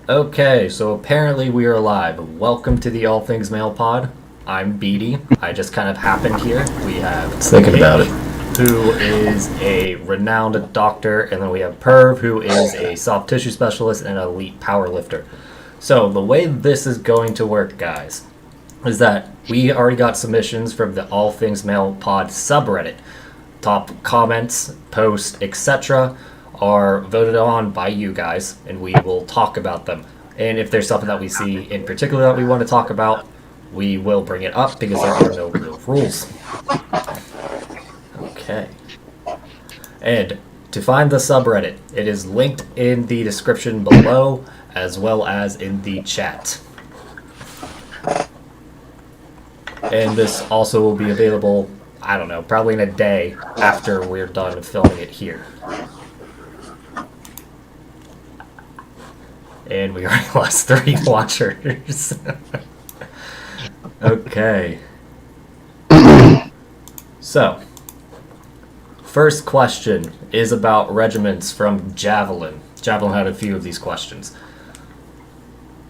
Okay, so apparently we are live. Welcome to the All Things Mail Pod. I'm Beatty. I just kind of happened here. We have Thinking about it. who is a renowned doctor, and then we have Perv, who is a soft tissue specialist and an elite power lifter. So the way this is going to work, guys, is that we already got submissions from the All Things Mail Pod subreddit. Top comments, posts, etc. are voted on by you guys, and we will talk about them. And if there's something that we see in particular that we want to talk about, we will bring it up because there are no real rules. Okay. And to find the subreddit, it is linked in the description below as well as in the chat. And this also will be available, I don't know, probably in a day after we're done filming it here. And we already lost 3 watchers. Okay. So, first question is about regiments from Javelin. Javelin had a few of these questions.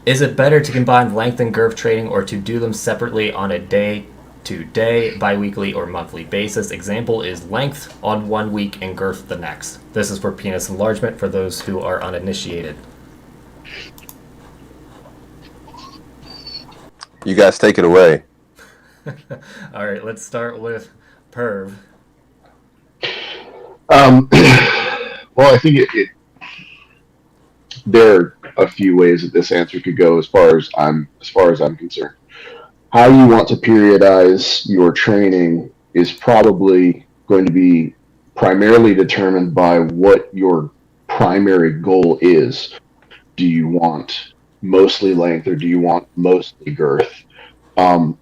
Is it better to combine length and girth training or to do them separately on a day-to-day, bi-weekly, or monthly basis? Example is length on 1 week and girth the next. This is for penis enlargement for those who are uninitiated. You guys take it away. All right, let's start with Perv. Well, I think there are a few ways that this answer could go as far as I'm concerned. How you want to periodize your training is probably going to be primarily determined by what your primary goal is. Do you want mostly length or do you want mostly girth? We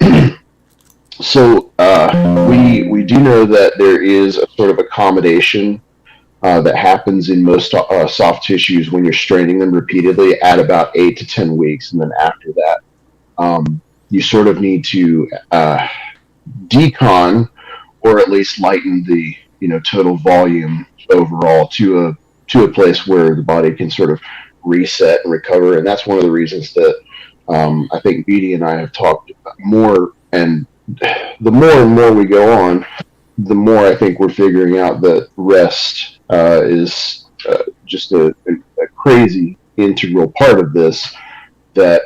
do know that there is a sort of accommodation that happens in most soft tissues when you're straining them repeatedly at about 8 to 10 weeks, and then after that, you sort of need to decon or at least lighten the total volume overall to a place where the body can sort of reset and recover, and that's one of the reasons that I think Beatty and I have talked more, and the more and more we go on, the more I think we're figuring out that rest is just a crazy integral part of this that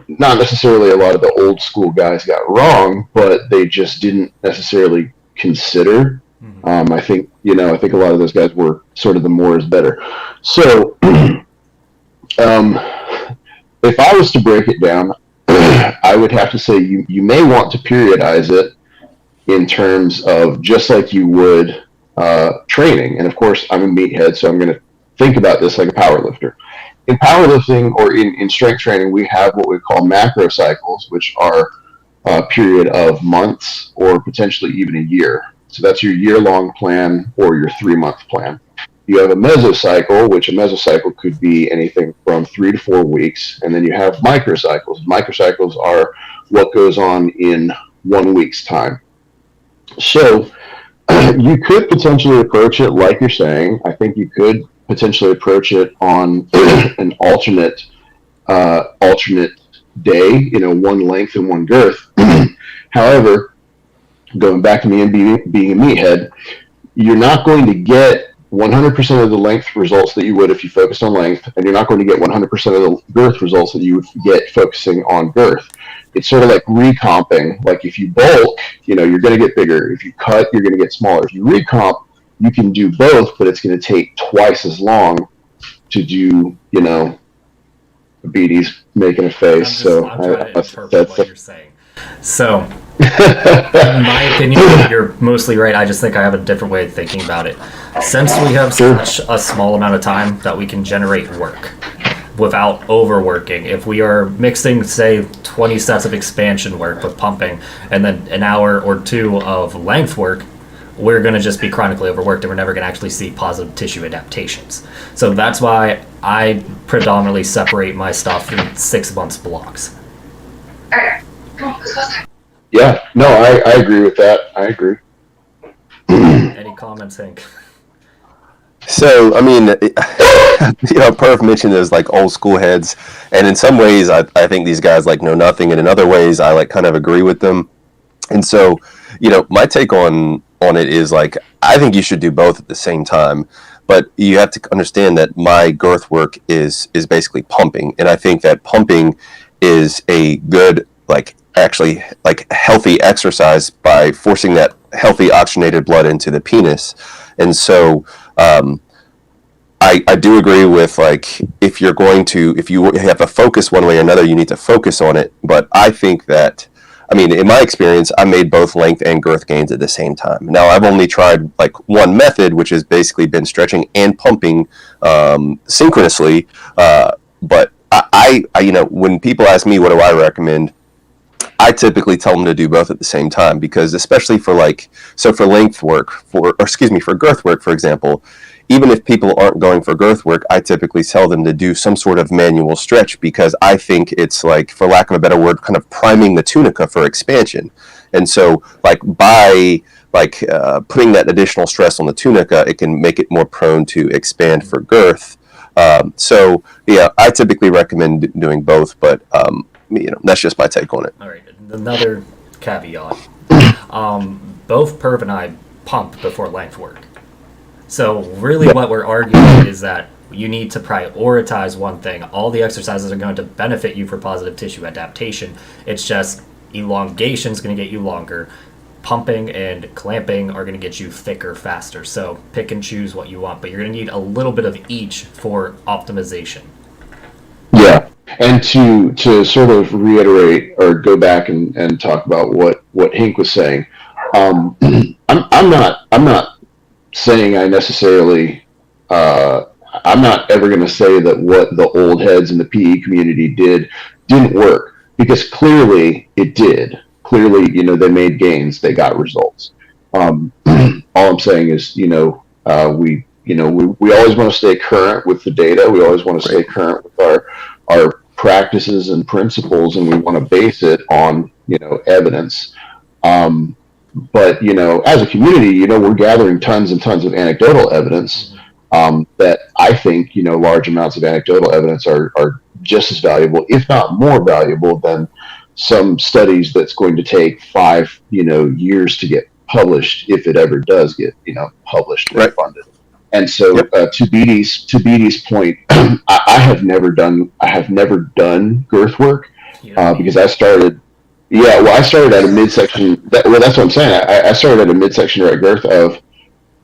not necessarily a lot of the old school guys got wrong, but they just didn't necessarily consider. I think a lot of those guys were sort of the more is better. So if I was to break it down, I would have to say you may want to periodize it in terms of just like you would training. And of course, I'm a meathead, so I'm going to think about this like a power lifter. In powerlifting or in strength training, we have what we call macro cycles, which are a period of months or potentially even a year. So that's your year-long plan or your 3-month plan. You have a mesocycle, which a mesocycle could be anything from 3 to 4 weeks. And then you have microcycles. Microcycles are what goes on in 1 week's time. So you could potentially approach it like you're saying. I think you could potentially approach it on an alternate day, one length and one girth. However, going back to me and being a meathead, you're not going to get 100% of the length results that you would if you focused on length, and you're not going to get 100% of the girth results that you would get focusing on girth. It's sort of like recomping. Like if you bulk, you're going to get bigger. If you cut, you're going to get smaller. If you recomp, you can do both, but it's going to take twice as long to do, Beatty's making a face. I'm trying to interpret what you're saying. So, in my opinion, you're mostly right. I just think I have a different way of thinking about it. Since we have such a small amount of time that we can generate work without overworking, if we are mixing, say, 20 sets of expansion work with pumping and then an hour or 2 of length work, we're going to just be chronically overworked and we're never going to actually see positive tissue adaptations. So that's why I predominantly separate my stuff in 6 months blocks. Yeah, no, I agree with that. I agree. Any comments, Hank? So, I mean, Perf mentioned those like old school heads, and in some ways, I think these guys like know nothing, and in other ways, I like kind of agree with them. And so, my take on it is like I think you should do both at the same time, but you have to understand that my girth work is basically pumping, and I think that pumping is a good like actually like healthy exercise by forcing that healthy oxygenated blood into the penis, and so. I do agree with like if you have a focus one way or another, you need to focus on it. But I think that in my experience, I made both length and girth gains at the same time. Now, I've only tried like one method, which has basically been stretching and pumping synchronously. But when people ask me what do I recommend, I typically tell them to do both at the same time because especially for length work, for girth work, for example, even if people aren't going for girth work, I typically tell them to do some sort of manual stretch because I think it's like, for lack of a better word, kind of priming the tunica for expansion. And so like by putting that additional stress on the tunica, it can make it more prone to expand for girth. So yeah, I typically recommend doing both, but that's just my take on it. All right, another caveat. Both Perv and I pump before length work. So really what we're arguing is that you need to prioritize one thing. All the exercises are going to benefit you for positive tissue adaptation. It's just elongation is going to get you longer. Pumping and clamping are going to get you thicker faster. So pick and choose what you want, but you're going to need a little bit of each for optimization. Yeah. And to sort of reiterate or go back and talk about what Hank was saying, I'm not saying I necessarily I'm not ever going to say that what the old heads in the PE community didn't work because clearly it did. Clearly, they made gains, they got results. All I'm saying is, we always want to stay current with the data. We always want to stay current with our practices and principles, and we want to base it on evidence. But as a community, we're gathering tons and tons of anecdotal evidence that I think large amounts of anecdotal evidence are just as valuable, if not more valuable, than some studies that's going to take 5 years to get published, if it ever does get published and funded. And so, to Beatty's point, I have never done girth work because I started. Yeah, well, I started at a midsection. That's what I'm saying. I started at a midsection right girth of,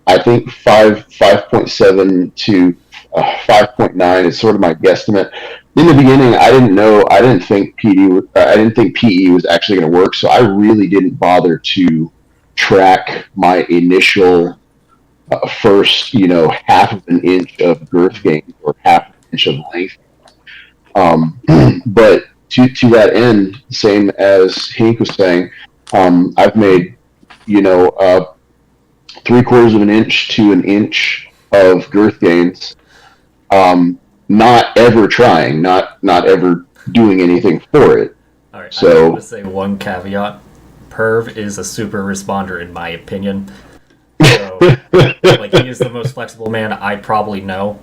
I think 5.7 to 5.9 is sort of my guesstimate. In the beginning, I didn't think PE was actually going to work, so I really didn't bother to track my initial first, half of an inch of girth gain or half an inch of length. But to that end, same as Hank was saying, I've made, 3/4 of an inch to an inch of girth gains, not ever trying, not ever doing anything for it. All right, so I just want to say one caveat. Perv is a super responder in my opinion. So, like, he is the most flexible man I probably know.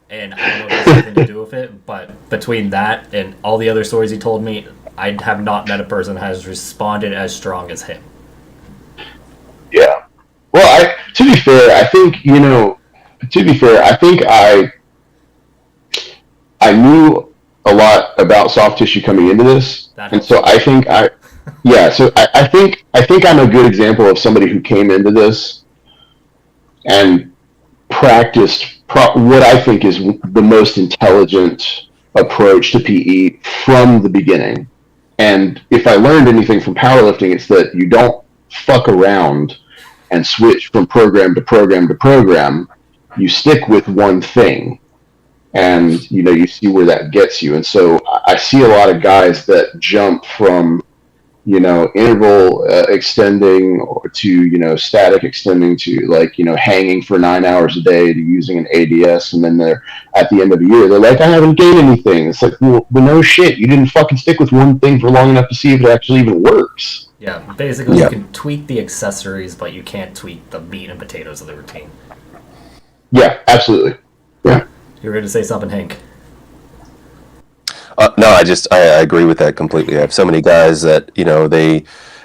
And I don't know if it has anything to do with it, but between that and all the other stories he told me, I have not met a person that has responded as strong as him. Yeah. Well, to be fair, I think I knew a lot about soft tissue coming into this, and so I think I think I'm a good example of somebody who came into this and practiced what I think is the most intelligent approach to PE from the beginning. And if I learned anything from powerlifting, it's that you don't fuck around and switch from program to program to program. You stick with one thing, and you see where that gets you. And so I see a lot of guys that jump from interval extending to static extending to hanging for 9 hours a day to using an ADS, and then they're at the end of the year they're like, I haven't gained anything. It's like, well, no shit, you didn't fucking stick with one thing for long enough to see if it actually even works. Yeah, basically you can tweak the accessories, but you can't tweak the meat and potatoes of the routine. Yeah, absolutely. Yeah. You were going to say something, Hank. No, I agree with that completely. I have so many guys that,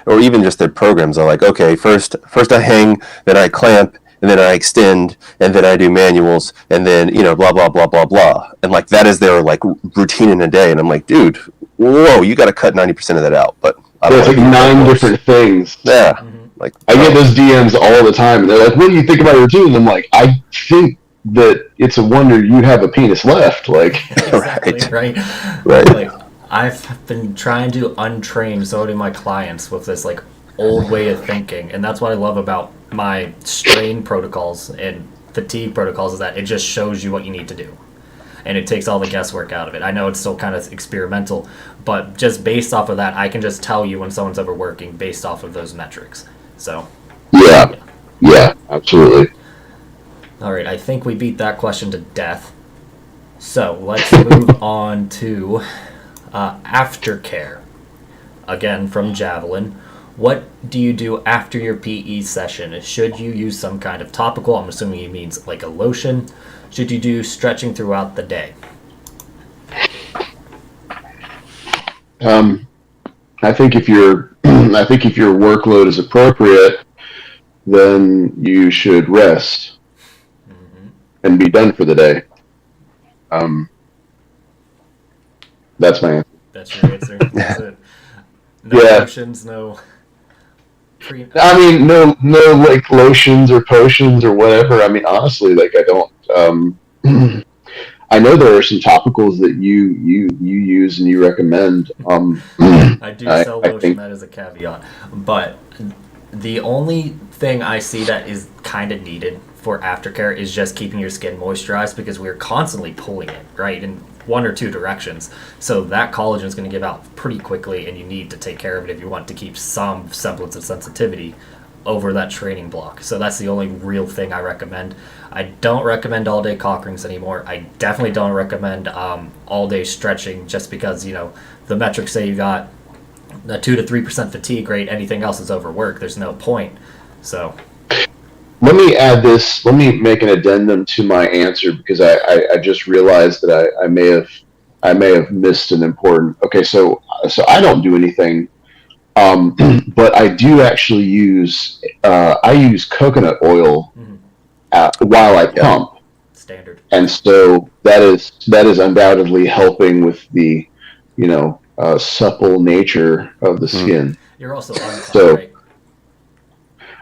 or even just their programs are like, okay, first I hang, then I clamp, and then I extend, and then I do manuals, and then, blah, blah, blah, blah, blah. And like, that is their like routine in a day. And I'm like, dude, whoa, you got to cut 90% of that out. But I don't It's like 9 different things. Yeah. Mm-hmm. Like, I get those DMs all the time, and they're like, "What do you think about your routine?" And I'm like, "I think that it's a wonder you have a penis left." Like, Exactly, right. Like, I've been trying to untrain so many of my clients with this like old way of thinking, and that's what I love about my strain protocols and fatigue protocols is that it just shows you what you need to do, and it takes all the guesswork out of it. I know it's still kind of experimental, but just based off of that, I can just tell you when someone's overworking based off of those metrics. So, yeah, absolutely. all right, I think we beat that question to death. So let's move on to aftercare. Again, from Javelin. What do you do after your PE session? Should you use some kind of topical? I'm assuming he means like a lotion. Should you do stretching throughout the day? I think if your workload is appropriate, then you should rest and be done for the day. That's my answer. That's your answer. That's it. No Yeah. lotions, no. I mean, no, like lotions or potions or whatever. I mean, honestly, like I don't. I know there are some topicals that you use and you recommend. I do sell lotion. think, that is a caveat, but the only thing I see that is kind of needed for aftercare is just keeping your skin moisturized because we're constantly pulling it right in one or two directions. So that collagen is going to give out pretty quickly, and you need to take care of it if you want to keep some semblance of sensitivity over that training block. So that's the only real thing I recommend. I don't recommend all day cock rings anymore. I definitely don't recommend all day stretching just because, the metrics say you got a 2 to 3% fatigue rate. Anything else is overwork. There's no point. So let me add this. Let me make an addendum to my answer because I just realized that I may have missed an important. Okay, so I don't do anything, but I do actually use I use coconut oil while I pump. Standard. And so that is undoubtedly helping with the supple nature of the skin. You're also uncut, So- right?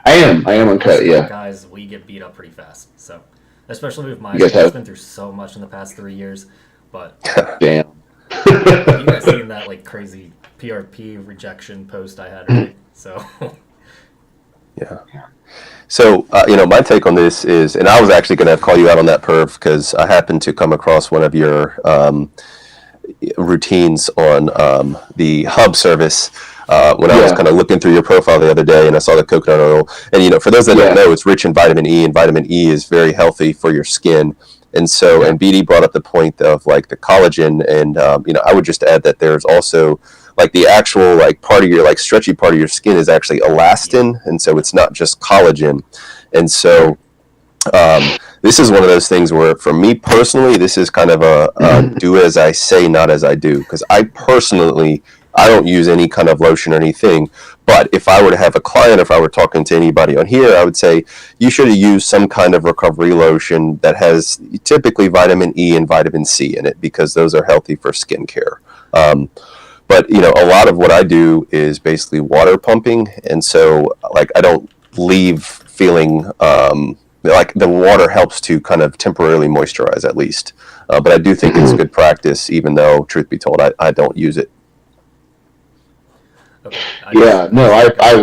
I am uncut. Most Yeah. guys, we get beat up pretty fast. So, especially with mine, You guys I've have- been through so much in the past 3 years. But Damn. you guys seen that like crazy PRP rejection post I had, right? So Yeah. So, my take on this is, and I was actually going to call you out on that, Perv, because I happened to come across one of your routines on the Hub service when I was kind of looking through your profile the other day, and I saw the coconut oil. And, for those that don't know, it's rich in vitamin E, and vitamin E is very healthy for your skin. And so, and BD brought up the point of like the collagen, and I would just add that there's also like the actual like part of your like stretchy part of your skin is actually elastin, and so it's not just collagen. And so this is one of those things where for me personally, this is kind of a do as I say, not as I do, because I don't use any kind of lotion or anything. But if I were to have a client, if I were talking to anybody on here, I would say you should use some kind of recovery lotion that has typically vitamin E and vitamin C in it, because those are healthy for skincare. But a lot of what I do is basically water pumping, and so like I don't leave feeling like the water helps to kind of temporarily moisturize at least. But I do think it's good practice, even though, truth be told, I don't use it. okay. Yeah. No, I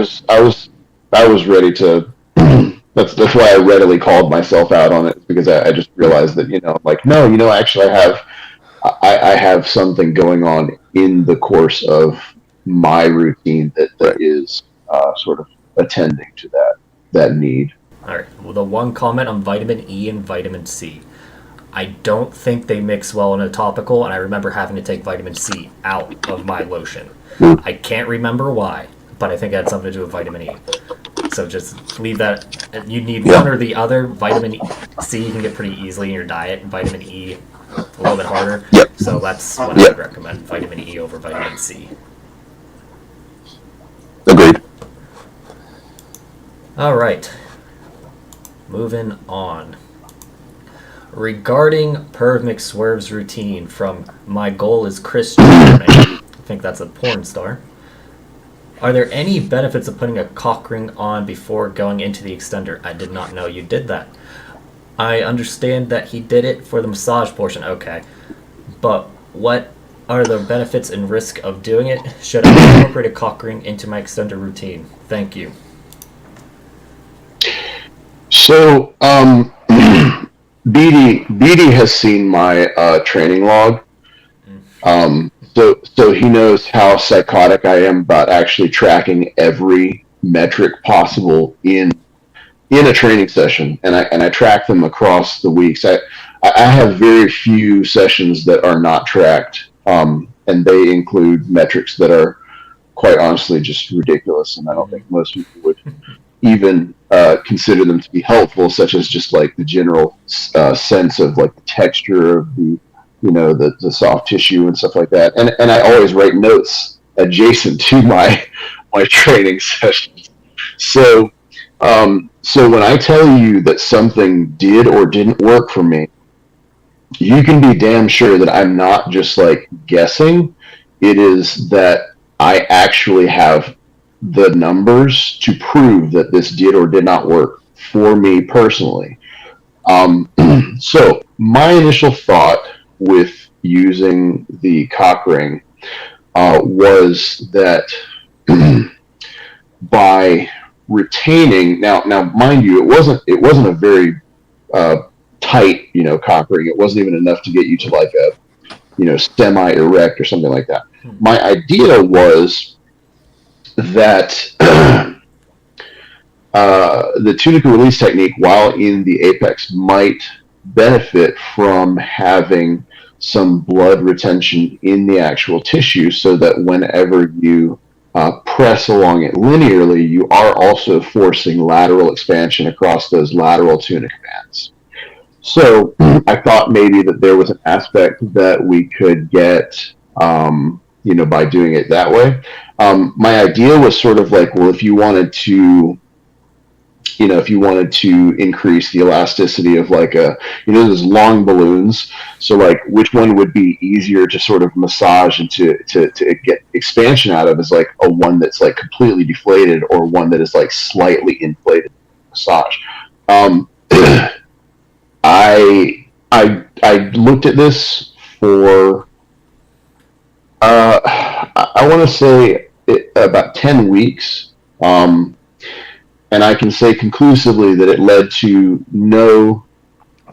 was ready to. That's why I readily called myself out on it, because I just realized that actually I have something going on in the course of my routine that is sort of attending to that need. All right. Well, the one comment on vitamin E and vitamin C. I don't think they mix well in a topical, and I remember having to take vitamin C out of my lotion. I can't remember why, but I think it had something to do with vitamin E. So just leave that. You need Yeah. one or the other. Vitamin C you can get pretty easily in your diet. Vitamin E a little bit harder. Yep. So that's what I Yep. would recommend: vitamin E over vitamin C. Agreed. All right. Moving on. Regarding Perv McSwerve's routine from My Goal is Chris German, I think that's a porn star. Are there any benefits of putting a cock ring on before going into the extender? I did not know you did that. I understand that he did it for the massage portion, okay. But what are the benefits and risk of doing it? Should I incorporate a cock ring into my extender routine? Thank you. So, BD has seen my training log. So he knows how psychotic I am about actually tracking every metric possible in a training session, and I track them across the weeks. I have very few sessions that are not tracked, and they include metrics that are quite honestly just ridiculous, and I don't think most people would even consider them to be helpful, such as just like the general sense of like the texture of the, the soft tissue and stuff like that. And I always write notes adjacent to my training sessions. So when I tell you that something did or didn't work for me, you can be damn sure that I'm not just like guessing. It is that I actually have the numbers to prove that this did or did not work for me personally. So my initial thought with using the cock ring was that by retaining now mind you, it wasn't a very tight cock ring. It wasn't even enough to get you to like a semi-erect or something like that. My idea was that the tunica release technique, while in the apex, might benefit from having some blood retention in the actual tissue, so that whenever you press along it linearly, you are also forcing lateral expansion across those lateral tunica bands. So I thought maybe that there was an aspect that we could get by doing it that way. My idea was sort of like, well, if you wanted to increase the elasticity of like those long balloons, so like which one would be easier to sort of massage and to get expansion out of, is like a one that's like completely deflated or one that is like slightly inflated massage. I looked at this for I want to say about 10 weeks, and I can say conclusively that it led to no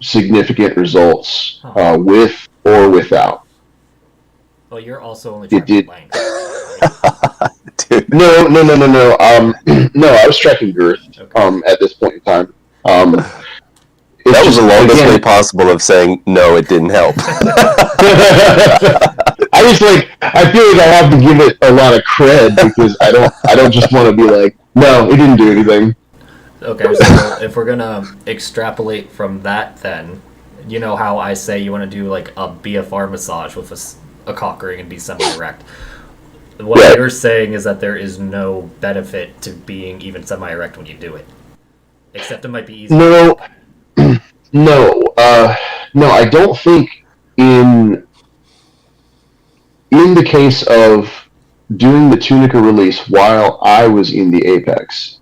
significant results with or without. Well, you're also only tracking length. Dude. No. No, I was tracking girth at this point in time. That was the longest way possible of saying no, it didn't help. I feel like I have to give it a lot of cred, because I don't just want to be like, no, it didn't do anything. Okay, so if we're gonna extrapolate from that, then you know how I say you want to do like a BFR massage with a cock ring and be semi-erect. What you're saying is that there is no benefit to being even semi-erect when you do it, except it might be easy. No, I don't think in the case of doing the tunica release while I was in the apex,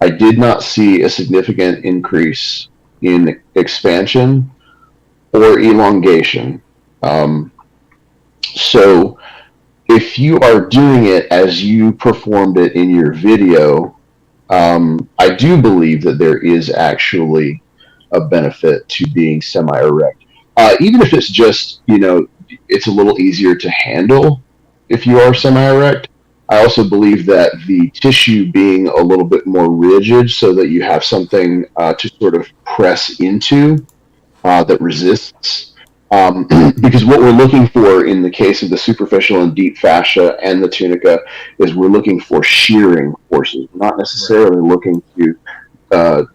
I did not see a significant increase in expansion or elongation. So if you are doing it as you performed it in your video, I do believe that there is actually a benefit to being semi-erect. Even if it's just, it's a little easier to handle if you are semi-erect. I also believe that the tissue being a little bit more rigid, so that you have something to sort of press into that resists. Because what we're looking for in the case of the superficial and deep fascia and the tunica is we're looking for shearing forces. We're not necessarily looking to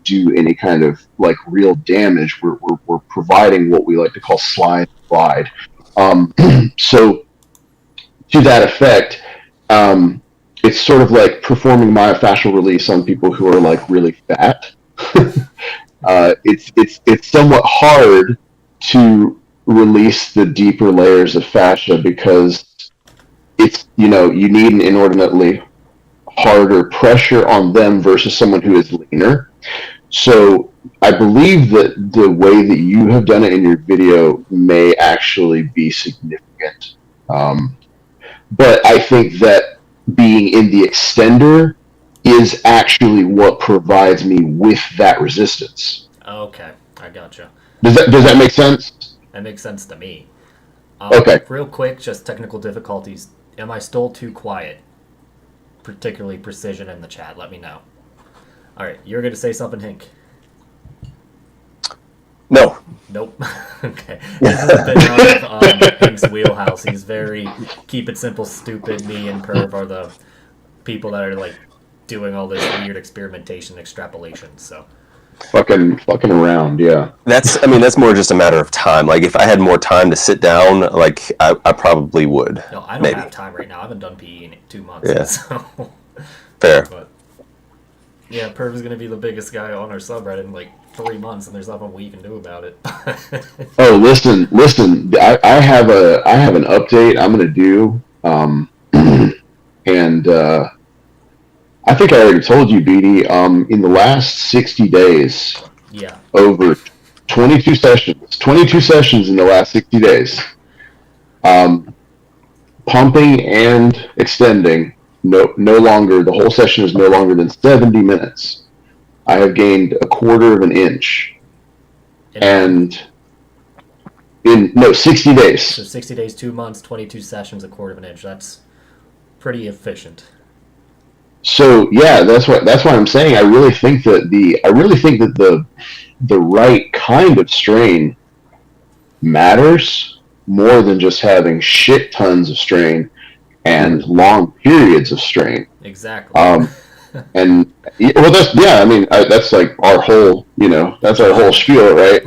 do any kind of like real damage. We're providing what we like to call slide and glide. So to that effect, it's sort of like performing myofascial release on people who are like really fat. It's somewhat hard to release the deeper layers of fascia because it's, you need an inordinately harder pressure on them versus someone who is leaner. So I believe that the way that you have done it in your video may actually be significant. But I think that being in the extender is actually what provides me with that resistance. Okay, I gotcha. Does that make sense? That makes sense to me. Okay. Real quick, just technical difficulties. Am I still too quiet? Particularly precision in the chat. Let me know. All right, you're going to say something, Hank. No. Nope. Okay. This is a bit out of Hank's wheelhouse. He's very keep it simple, stupid. Me and Perv are the people that are like doing all this weird experimentation, extrapolation. So Fucking around, yeah. That's more just a matter of time. Like, if I had more time to sit down, like, I probably would. no, I don't maybe. have time right now. I haven't done PE in 2 months. Yeah. So. Fair. But yeah, Perv is gonna be the biggest guy on our subreddit in like 3 months, and there's nothing we can do about it. Oh, listen. I have an update I'm gonna do, and I think I already told you, BD. In the last 60 days, Yeah. over 22 sessions in the last 60 days, pumping and extending. No longer. The whole session is no longer than 70 minutes. I have gained 1/4 of an inch, and in 60 days. So 60 days, 2 months, 22 sessions, 1/4 of an inch. That's pretty efficient. So yeah, that's why I'm saying I really think that the right kind of strain matters more than just having shit tons of strain and long periods of strain. Exactly. And well, that's like our whole, that's our whole spiel, right?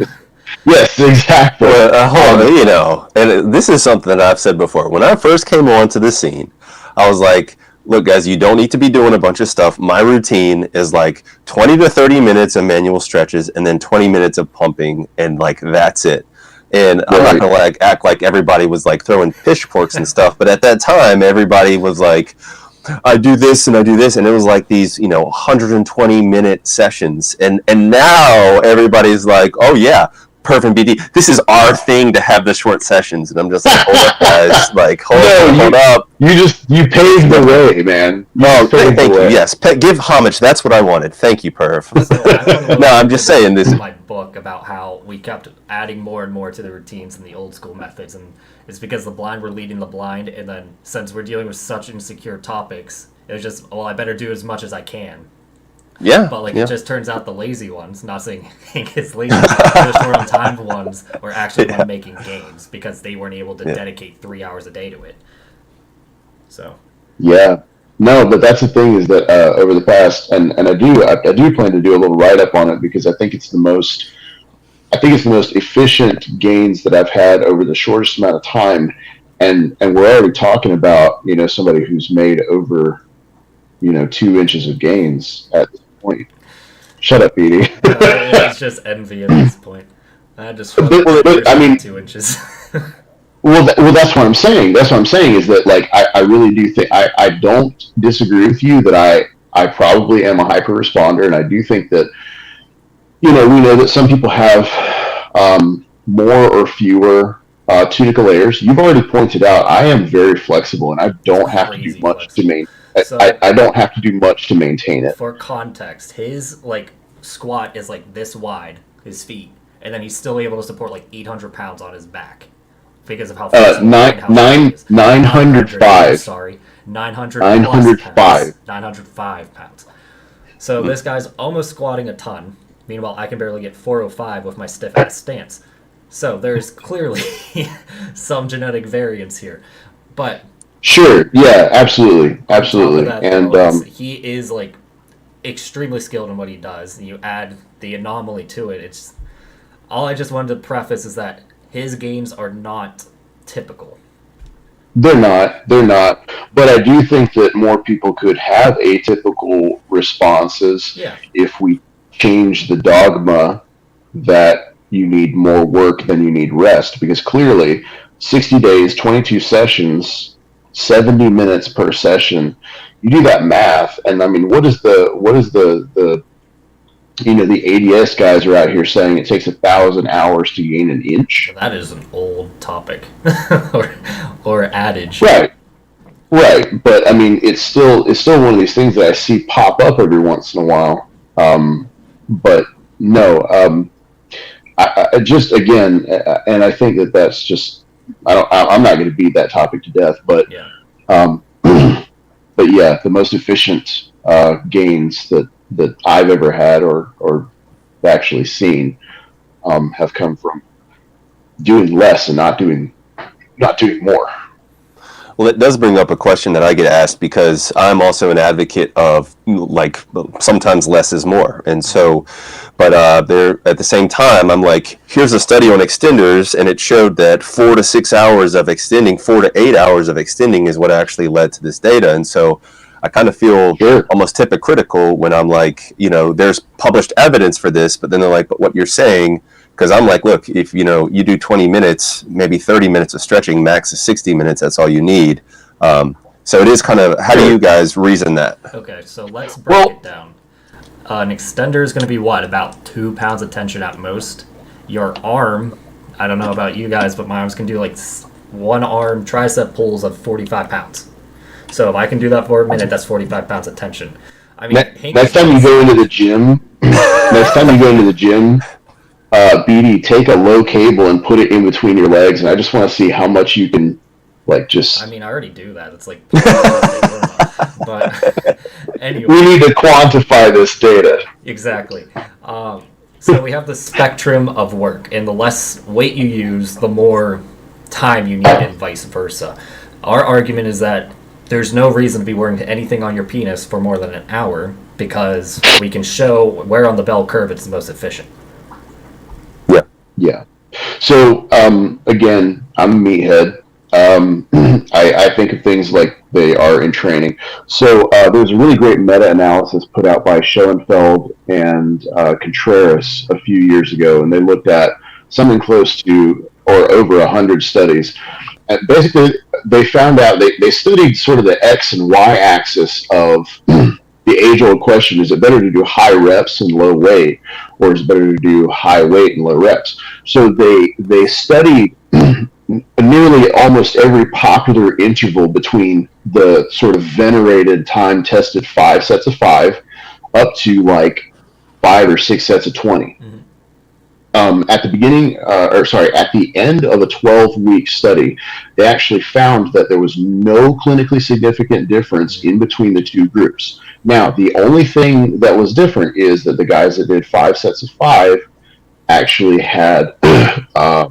Yes, exactly. Well, and this is something that I've said before. When I first came onto the scene, I was like, look, guys, you don't need to be doing a bunch of stuff. My routine is like 20 to 30 minutes of manual stretches and then 20 minutes of pumping, and like that's it. And I'm not gonna act like everybody was like throwing pitchforks and stuff, but at that time, everybody was like, I do this and I do this, and it was like these 120-minute sessions, and now everybody's like, oh yeah, Perf and BD, this is our thing to have the short sessions, and I'm just like, hold up, guys, like hold up. You paved the way, man. Thank you. Yes, give homage. That's what I wanted. Thank you, Perf. So No, I'm just saying this. My book about how we kept adding more and more to the routines and the old school methods, and it's because the blind were leading the blind, and then since we're dealing with such insecure topics, it was just, well, I better do as much as I can. Yeah. But yeah. it just turns out the lazy ones, not saying Hank is lazy, the short on time ones were actually one making gains because they weren't able to dedicate 3 hours a day to it. So. Yeah. No, but that's the thing is that over the past, and I do plan to do a little write up on it because I think it's the most efficient gains that I've had over the shortest amount of time, and we're already talking about somebody who's made over 2 inches of gains at this point. Shut up, Edie. It's just envy at this point. I just but, I mean, 2 inches. Well, that's what I'm saying. That's what I'm saying is that, like, I really do think I don't disagree with you that I probably am a hyper responder, and I do think that we know that some people have more or fewer tunicle layers. You've already pointed out I am very flexible, and I don't have to do much to maintain. I don't have to do much to maintain it. For context, his squat is like this wide, his feet, and then he's still able to support like 800 pounds on his back. Because of how fast 905. Sorry, 905. 905 pounds. So this guy's almost squatting a ton. Meanwhile, I can barely get 405 with my stiff ass stance. So there's clearly some genetic variance here. But Sure. Yeah. Absolutely. On top of Absolutely. that, And though, he is like extremely skilled in what he does. And you add the anomaly to it. It's all I just wanted to preface is that his games are not typical. they're not. They're not. But I do think that more people could have atypical responses Yeah, if we change the dogma that you need more work than you need rest. Because clearly, 60 days, 22 sessions, 70 minutes per session. You do that math, and I mean, what is the the ADS guys are out here saying it takes 1,000 hours to gain an inch. that is an old topic or adage. Right, right. But I mean, it's still one of these things that I see pop up every once in a while. But no, I just again, and I think that that's just I'm not going to beat that topic to death, but Yeah. um, but yeah, the most efficient gains that I've ever had or actually seen have come from doing less and not doing more. Well, it does bring up a question that I get asked because I'm also an advocate of like sometimes less is more, and so, but there at the same time, I'm like, here's a study on extenders, and it showed that 4 to 6 hours of extending, 4 to 8 hours of extending, is what actually led to this data, and so I kind of feel Sure. almost hypocritical when I'm like, there's published evidence for this, but then they're like, but what you're saying. Because I'm like, look, if you do 20 minutes, maybe 30 minutes of stretching, max is 60 minutes. That's all you need. So it is kind of, how do you guys reason that? Okay, so let's break Well, it down. An extender is going to be what, about 2 pounds of tension at most. Your arm, I don't know about you guys, but my arms can do like one arm tricep pulls of 45 pounds. So if I can do that for a minute, that's 45 pounds of tension. I mean, next time you go into the gym, BD, take a low cable and put it in between your legs, and I just want to see how much you can, like, just. I mean, I already do that. It's like, but anyway. We need to quantify this data. Exactly. So we have the spectrum of work, and the less weight you use, the more time you need, and vice versa. Our argument is that there's no reason to be wearing anything on your penis for more than an hour because we can show where on the bell curve it's the most efficient. Yeah. So again, I'm a meathead. I think of things like they are in training. So there's a really great meta-analysis put out by Schoenfeld and Contreras a few years ago, and they looked at something close to or over 100 studies. And basically, they found out they studied sort of the X and Y axis of the age-old question: is it better to do high reps and low weight, or is it better to do high weight and low reps? So they studied nearly almost every popular interval between the sort of venerated time-tested 5 sets of 5 up to like 5 or 6 sets of 20. Mm-hmm. At the end of a 12-week study, they actually found that there was no clinically significant difference in between the two groups. Now, the only thing that was different is that the guys that did 5 sets of 5 actually had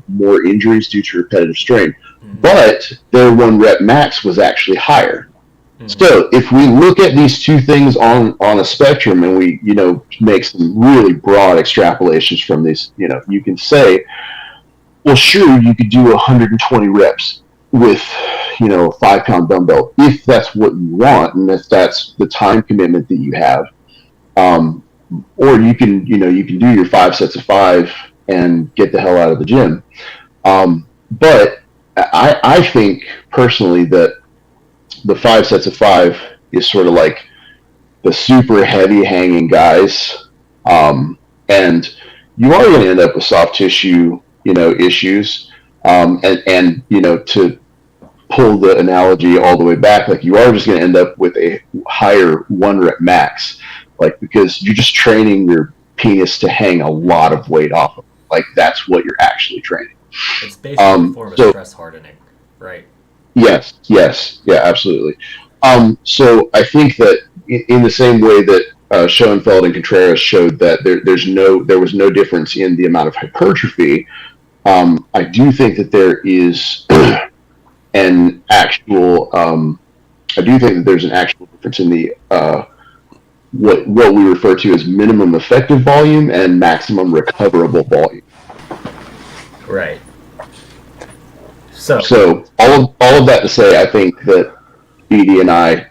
more injuries due to repetitive strain, but their 1 rep max was actually higher. So if we look at these two things on a spectrum and we, make some really broad extrapolations from these, you can say, well, sure, you could do 120 reps with, a 5-pound dumbbell if that's what you want and if that's the time commitment that you have. Or you can do your 5 sets of 5 and get the hell out of the gym. But I think personally that the 5 sets of 5 is sort of like the super heavy hanging guys. And you are going to end up with soft tissue, issues. And to pull the analogy all the way back, like you are just going to end up with a higher 1 rep max, like because you're just training your penis to hang a lot of weight off of. Like that's what you're actually training. It's basically a form of stress hardening, right? Yes, yeah, absolutely. So I think that in the same way that Schoenfeld and Contreras showed that there was no difference in the amount of hypertrophy, I do think that there is an actual I do think that there's an actual difference in the what we refer to as minimum effective volume and maximum recoverable volume. Right. So all of that to say, I think that BD and I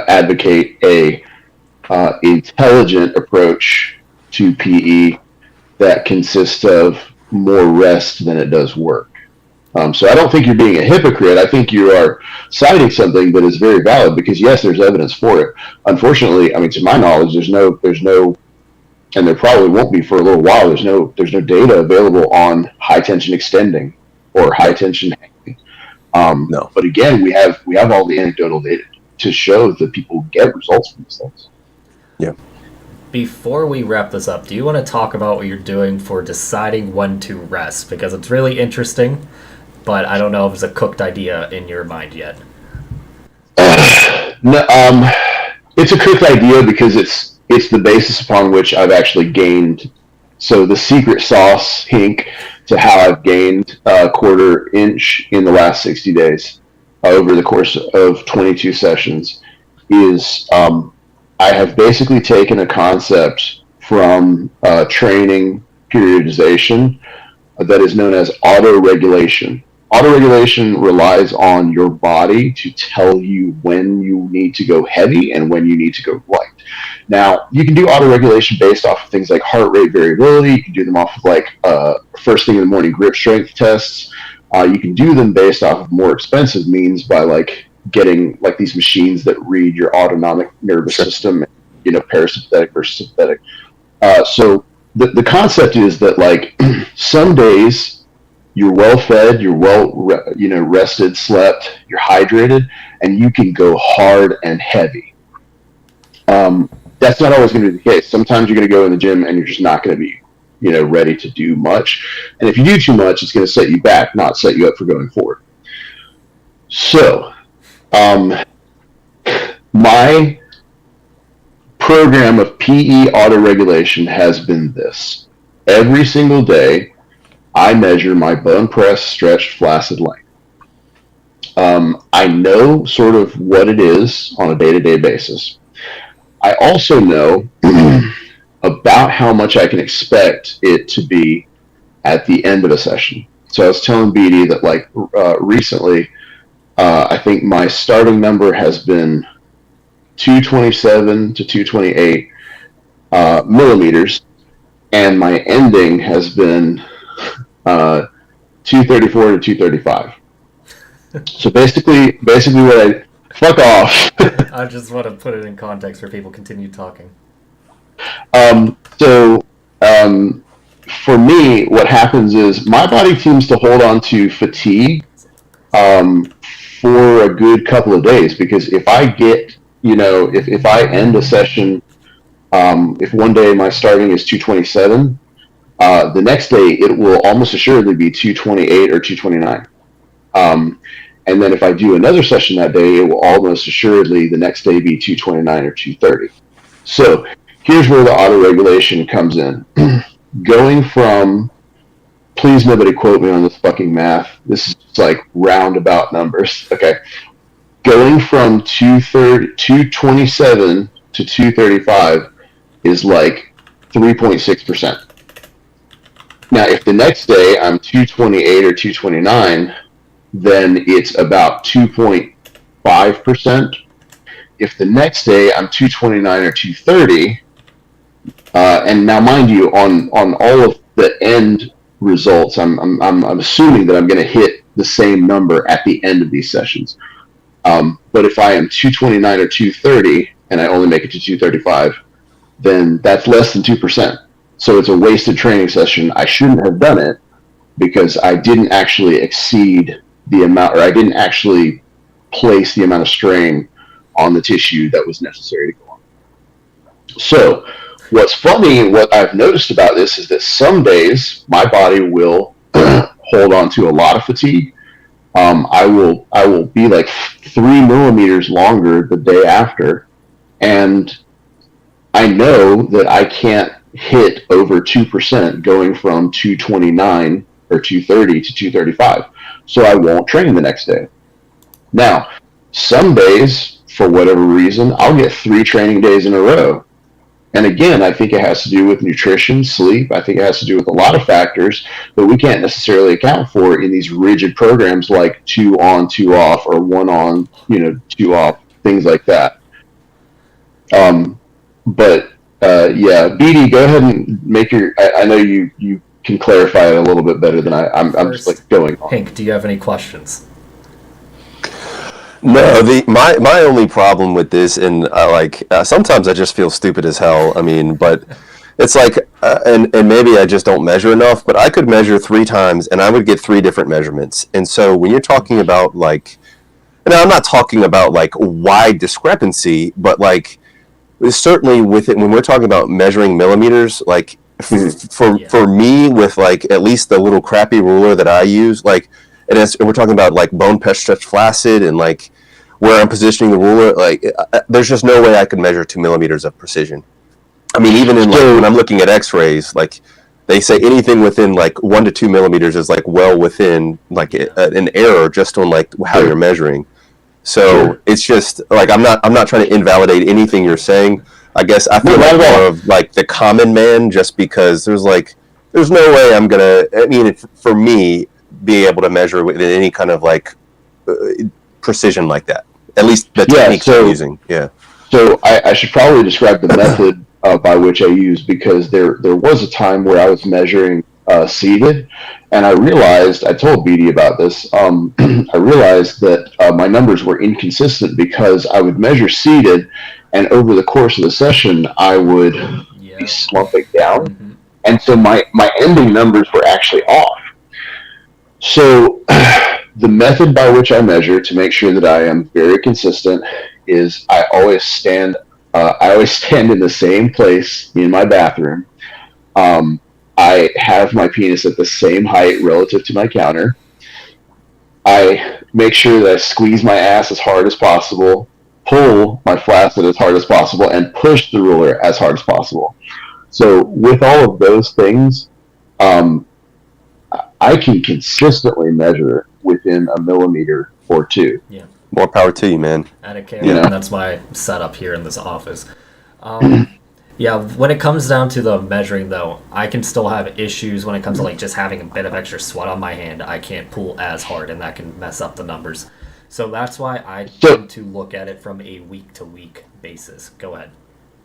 advocate a intelligent approach to PE that consists of more rest than it does work. So I don't think you're being a hypocrite. I think you are citing something that is very valid because yes, there's evidence for it. Unfortunately, I mean, to my knowledge, there's no, and there probably won't be for a little while. There's no data available on high tension extending or high tension hanging. No. But again, we have all the anecdotal data to show that people get results from these things. Yeah. Before we wrap this up, do you want to talk about what you're doing for deciding when to rest? Because it's really interesting, but I don't know if it's a cooked idea in your mind yet. No, it's a cooked idea because it's the basis upon which I've actually gained. So the secret sauce, Hink, to how I've gained a quarter inch in the last 60 days over the course of 22 sessions is I have basically taken a concept from training periodization that is known as auto-regulation. Auto-regulation relies on your body to tell you when you need to go heavy and when you need to go light. Now, you can do auto-regulation based off of things like heart rate variability. You can do them off of like first thing in the morning grip strength tests. You can do them based off of more expensive means by like getting like these machines that read your autonomic nervous system, you know, parasympathetic versus sympathetic. So the concept is that like some days you're well fed, you're rested, slept, you're hydrated, and you can go hard and heavy. That's not always going to be the case. Sometimes you're going to go in the gym and you're just not going to be, you know, ready to do much. And if you do too much, it's going to set you back, not set you up for going forward. So, my program of PE auto-regulation has been this. Every single day, I measure my bone press stretched flaccid length. I know sort of what it is on a day-to-day basis. I also know about how much I can expect it to be at the end of a session. So I was telling BD that like recently, I think my starting number has been 227 to 228 millimeters, and my ending has been 234 to 235. So basically what I fuck off. I just want to put it in context for people continue talking. For me, what happens is my body seems to hold on to fatigue for a good couple of days, because if I get, you know, if I end a session, if one day my starting is 227, the next day it will almost assuredly be 228 or 229. And then if I do another session that day, it will almost assuredly the next day be 229 or 230. So here's where the auto-regulation comes in. Going from, please nobody quote me on this fucking math. This is just like roundabout numbers. Okay. Going from 227 to 235 is like 3.6%. Now, if the next day I'm 228 or 229, then it's about 2.5%. If the next day I'm 229 or 230, and now mind you, on all of the end results, I'm assuming that I'm going to hit the same number at the end of these sessions. But if I am 229 or 230 and I only make it to 235, then that's less than 2%. So it's a wasted training session. I shouldn't have done it because I didn't actually exceed the amount, or I didn't actually place the amount of strain on the tissue that was necessary to go on. So what's funny, what I've noticed about this is that some days my body will hold on to a lot of fatigue. I will be like 3 millimeters longer the day after, and I know that I can't hit over 2% going from 229 or 230 to 235. So I won't train the next day. Now, some days, for whatever reason, I'll get 3 training days in a row. And again, I think it has to do with nutrition, sleep. I think it has to do with a lot of factors that we can't necessarily account for in these rigid programs like 2 on, 2 off, or 1 on, 2 off, things like that. But yeah, BD, go ahead and make your. I know you can clarify it a little bit better than I'm just like going on. Hank, do you have any questions? No, my only problem with this, and sometimes I just feel stupid as hell. I mean, but it's like, and maybe I just don't measure enough. But I could measure 3 times, and I would get 3 different measurements. And so when you're talking about like, and I'm not talking about like wide discrepancy, but like certainly with it when we're talking about measuring millimeters, like for me with like at least the little crappy ruler that I use, like. And we're talking about like bone stretch flaccid and like where I'm positioning the ruler. Like, there's just no way I could measure 2 millimeters of precision. I mean, even in like when I'm looking at X-rays, like they say anything within like 1 to 2 millimeters is like well within like an error just on like how you're measuring. So it's just like I'm not trying to invalidate anything you're saying. I guess I feel like more of like the common man, just because there's no way I'm gonna. I mean, for me, be able to measure with any kind of like precision like that. At least the techniques I'm using. Yeah. So I should probably describe the method by which I use, because there was a time where I was measuring seated, and I realized, I told BD about this, I realized that my numbers were inconsistent because I would measure seated, and over the course of the session, I would be slumping down. Mm-hmm. And so my ending numbers were actually off. So the method by which I measure to make sure that I am very consistent is I always stand in the same place in my bathroom. I have my penis at the same height relative to my counter. I make sure that I squeeze my ass as hard as possible, pull my flaccid as hard as possible, and push the ruler as hard as possible. So with all of those things, I can consistently measure within a millimeter or 2. Yeah. More power to you, man. And that's my setup here in this office. Yeah, when it comes down to the measuring, though, I can still have issues when it comes to like just having a bit of extra sweat on my hand. I can't pull as hard, and that can mess up the numbers. So that's why I tend to look at it from a week-to-week basis. Go ahead.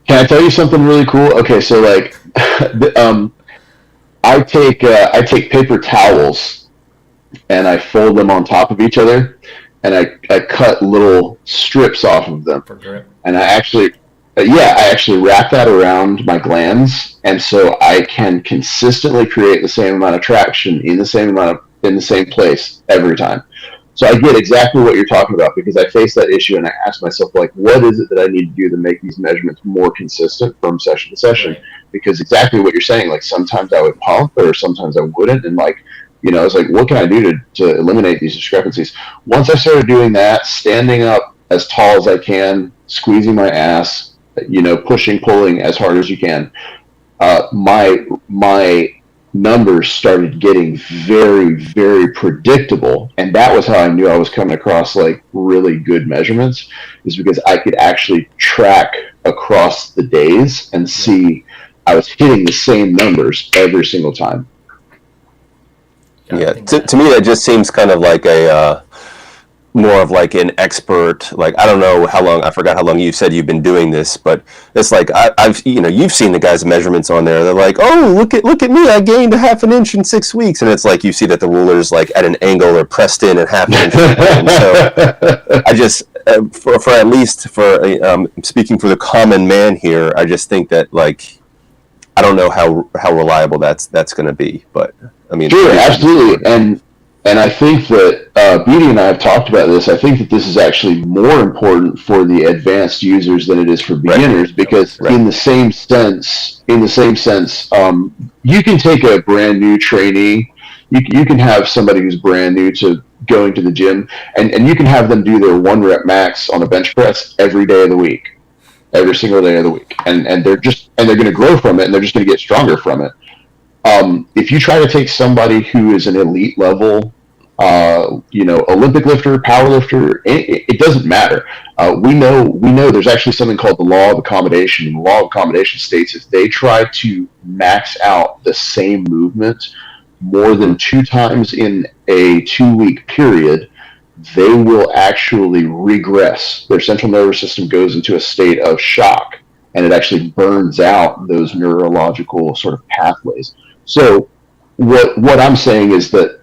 Can I tell you something really cool? Okay, so like, I take paper towels and I fold them on top of each other, and I cut little strips off of them. For grip. And I actually wrap that around my glands, and so I can consistently create the same amount of traction in the same place every time. So I get exactly what you're talking about, because I face that issue and I ask myself, like, what is it that I need to do to make these measurements more consistent from session to session? Right. Because exactly what you're saying, like sometimes I would pump or sometimes I wouldn't, and like, I was like, what can I do to eliminate these discrepancies? Once I started doing that, standing up as tall as I can, squeezing my ass, pushing, pulling as hard as you can, my numbers started getting very, very predictable, and that was how I knew I was coming across like really good measurements, is because I could actually track across the days and see I was hitting the same numbers every single time. Yeah, to me that just seems kind of like a more of like an expert, like I don't know how long, I forgot how long you said you've been doing this, but it's like I've you've seen the guys' measurements on there. They're like, oh, look at me, I gained a half an inch in 6 weeks, and it's like you see that the ruler's like at an angle or pressed in at half an inch. And so I just for at least for speaking for the common man here, I just think that like I don't know how reliable that's going to be, but I mean, sure, absolutely, and I think that BD and I have talked about this. I think that this is actually more important for the advanced users than it is for beginners, because in the same sense, you can take a brand new trainee, you can have somebody who's brand new to going to the gym, and you can have them do their 1 rep max on a bench press every day of the week, every single day of the week, and they're going to grow from it, and they're just going to get stronger from it. If you try to take somebody who is an elite level Olympic lifter, power lifter, it doesn't matter. We know there's actually something called the law of accommodation. And the law of accommodation states if they try to max out the same movement more than 2 times in a 2-week period, they will actually regress. Their central nervous system goes into a state of shock, and it actually burns out those neurological sort of pathways. So what I'm saying is that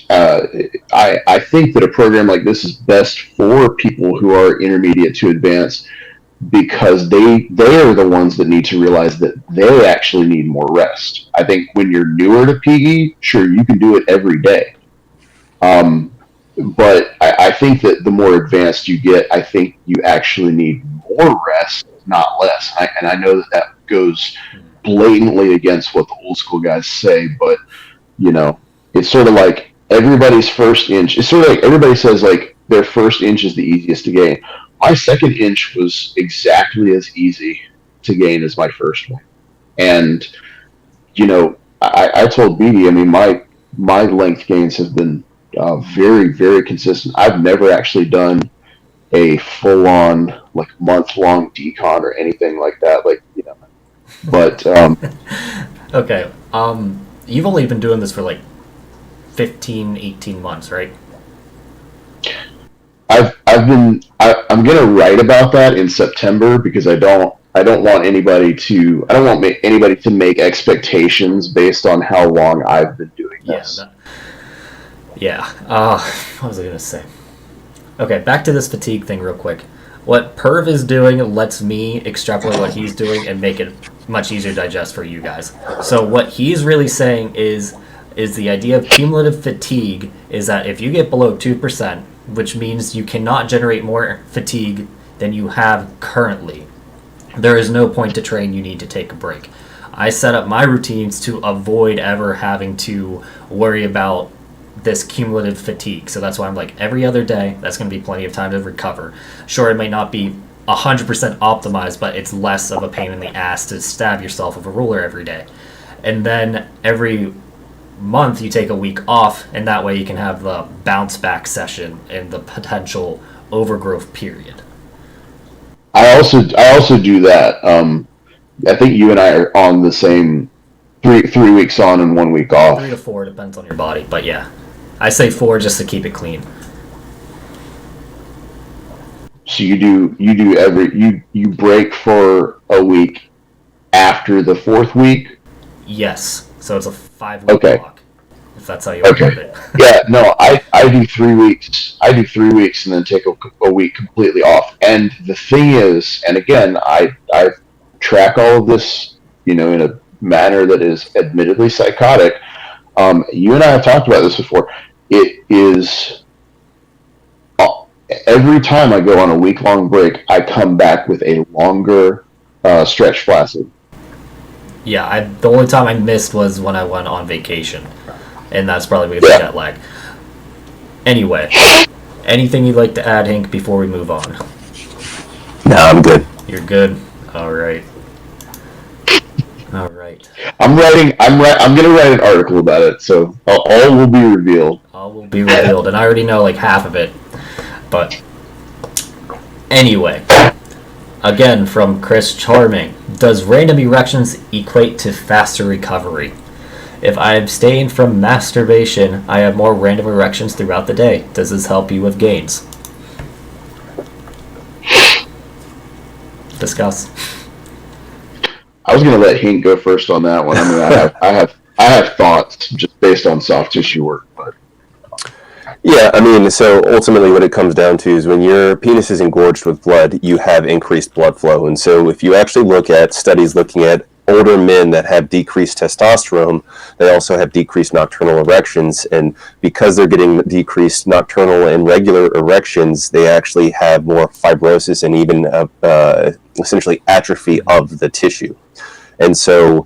I think that a program like this is best for people who are intermediate to advanced, because they are the ones that need to realize that they actually need more rest. I think when you're newer to PE, sure, you can do it every day. But I think that the more advanced you get, I think you actually need more rest, not less. And I know that goes blatantly against what the old school guys say, but it's sort of like everybody's first inch. It's sort of like everybody says like their first inch is the easiest to gain. My second inch was exactly as easy to gain as my first one. And I told BD, I mean, my length gains have been very, very consistent. I've never actually done a full-on like month-long decon or anything like that. But Okay. You've only been doing this for like 15, 18 months, right? I'm gonna write about that in September, because I don't want anybody to make expectations based on how long I've been doing this. What was I gonna say? Okay, back to this fatigue thing real quick. What Perv is doing lets me extrapolate what he's doing and make it much easier to digest for you guys. So what he's really saying is the idea of cumulative fatigue is that if you get below 2%, which means you cannot generate more fatigue than you have currently, there is no point to train, you need to take a break. I set up my routines to avoid ever having to worry about this cumulative fatigue. So that's why I'm like, every other day, that's going to be plenty of time to recover. Sure, it may not be 100% optimized, but it's less of a pain in the ass to stab yourself with a ruler every day. And then every month you take a week off, and that way you can have the bounce back session and the potential overgrowth period. I also do that. I think you and I are on the same 3 weeks on and 1 week off. 3 to 4 depends on your body, but yeah, I say 4 just to keep it clean. So you break for a week after the 4th week? Yes. So it's a 5-week block, if that's how you want to put it. Yeah, no, I do 3 weeks. I do 3 weeks and then take a week completely off. And the thing is, and again, I track all of this, in a manner that is admittedly psychotic. You and I have talked about this before. It is every time I go on a week-long break, I come back with a longer stretch flaccid. Yeah, the only time I missed was when I went on vacation, and that's probably because of jet lag. Anyway, anything you'd like to add, Hank, before we move on? No, I'm good. You're good? All right. I'm going to write an article about it, so all will be revealed. All will be revealed, and I already know like half of it. But anyway, again from Chris Charming, does random erections equate to faster recovery? If I abstain from masturbation, I have more random erections throughout the day. Does this help you with gains? Discuss. I was going to let Hank go first on that one. I mean, I have thoughts just based on soft tissue work, but Yeah, I mean, so ultimately what it comes down to is when your penis is engorged with blood, you have increased blood flow. And so if you actually look at studies looking at older men that have decreased testosterone, they also have decreased nocturnal erections. And because they're getting decreased nocturnal and regular erections, they actually have more fibrosis and even essentially atrophy of the tissue. And so,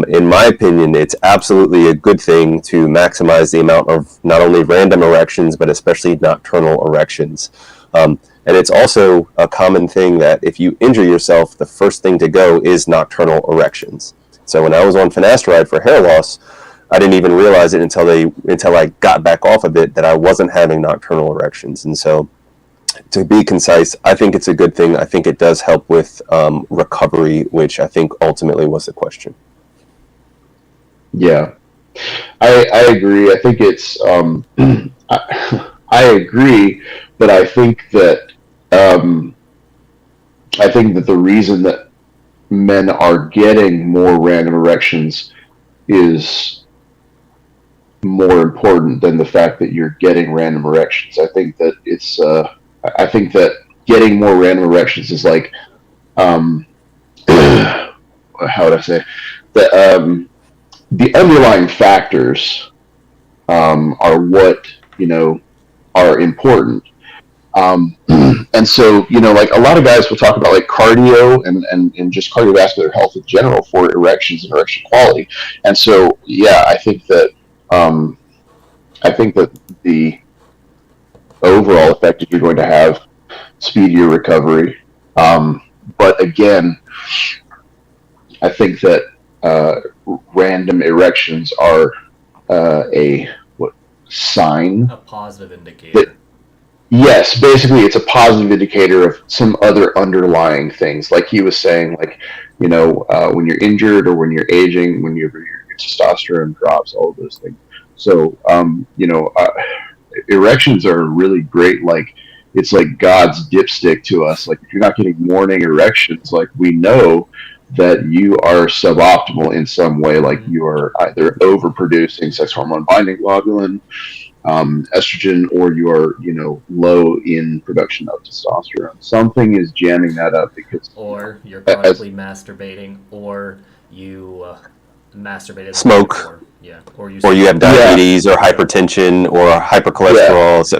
in my opinion, it's absolutely a good thing to maximize the amount of not only random erections, but especially nocturnal erections. And it's also a common thing that if you injure yourself, the first thing to go is nocturnal erections. So when I was on finasteride for hair loss, I didn't even realize it until I got back off of it that I wasn't having nocturnal erections. And so, to be concise, I think it's a good thing. I think it does help with recovery, which I think ultimately was the question. Yeah, I agree. I think it's I agree, but I think that the reason that men are getting more random erections is more important than the fact that you're getting random erections. I think that getting more random erections is like, how would I say that the underlying factors are what are important. And so, like a lot of guys will talk about like cardio and just cardiovascular health in general for erections and erection quality. And so, yeah, I think that the overall effect is you're going to have speedier recovery. But again, I think that random erections are a sign. A positive indicator. Yes, basically, it's a positive indicator of some other underlying things. Like he was saying, like, when you're injured or when you're aging, when your testosterone drops, all of those things. So, erections are really great. Like, it's like God's dipstick to us. Like, if you're not getting morning erections, like, we know that you are suboptimal in some way. Like, you are either overproducing sex hormone binding globulin, estrogen, or you are, low in production of testosterone. Something is jamming that up because, or you're chronically masturbating, or you masturbated smoke, before. Yeah, or you have diabetes or hypertension or hypercholesterol. So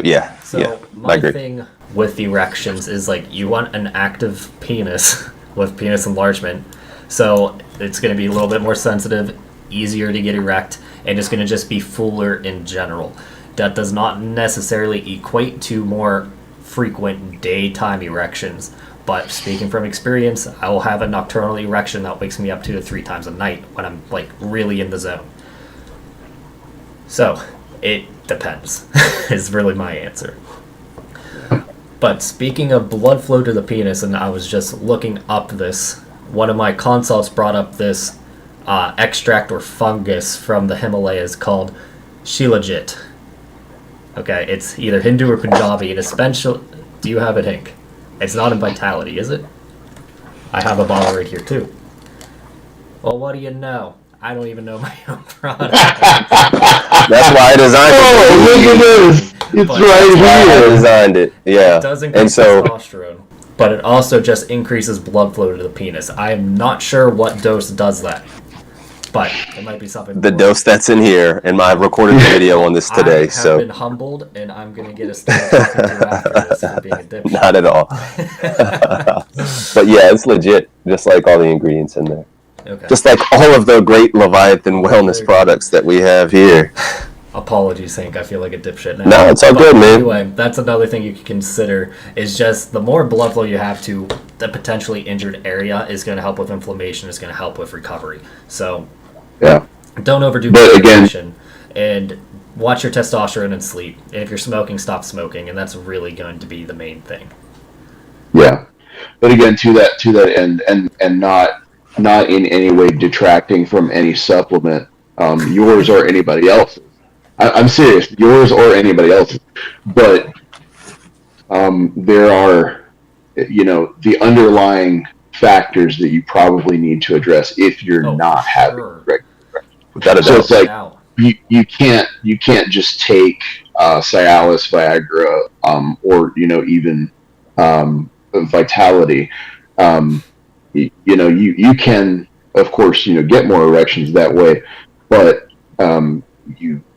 my thing with erections is like you want an active penis with penis enlargement, so it's going to be a little bit more sensitive, easier to get erect, and it's going to just be fuller in general. That does not necessarily equate to more frequent daytime erections, but speaking from experience, I will have a nocturnal erection that wakes me up 2 to 3 times a night when I'm like really in the zone. So it depends is really my answer. But speaking of blood flow to the penis, and I was just looking up this, one of my consults brought up this extract or fungus from the Himalayas called Shilajit. Okay, it's either Hindu or Punjabi, and especially, do you have it, Hank? It's not in Vitality, is it? I have a bottle right here, too. Well, what do you know? I don't even know my own product. That's why I designed it. Oh, look at this! It's right here. I designed it, yeah. It does increase testosterone, but it also just increases blood flow to the penis. I am not sure what dose does that, but it might be something. The dose that's in here, and I recorded the video on this today. I have been humbled, and I'm going to get a stick talking to you after this for being a dipshit. Not at all. But yeah, it's legit, just like all the ingredients in there. Okay. Just like all of the great Leviathan wellness products that we have here. Apologies, Hank. I feel like a dipshit now. No, it's all good, man. Anyway, that's another thing you can consider is just the more blood flow you have to the potentially injured area is going to help with inflammation, is going to help with recovery. So, yeah, don't overdo medication, and watch your testosterone and sleep. And if you're smoking, stop smoking, and that's really going to be the main thing. Yeah, but again, to that end, and not in any way detracting from any supplement, yours or anybody else's. I'm serious, yours or anybody else's. But there are, the underlying factors that you probably need to address if you're not having regular erections. So it's like you can't just take Cialis, Viagra, or even Vitality. You can, of course, get more erections that way, but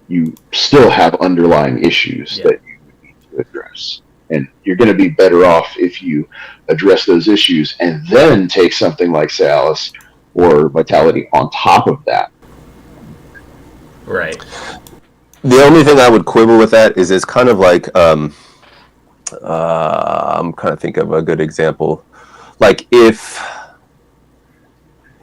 you still have underlying issues that you need to address. And you're going to be better off if you address those issues and then take something like Cialis or Vitality on top of that. Right. The only thing I would quibble with that is it's kind of like, I'm trying to think of a good example. Like if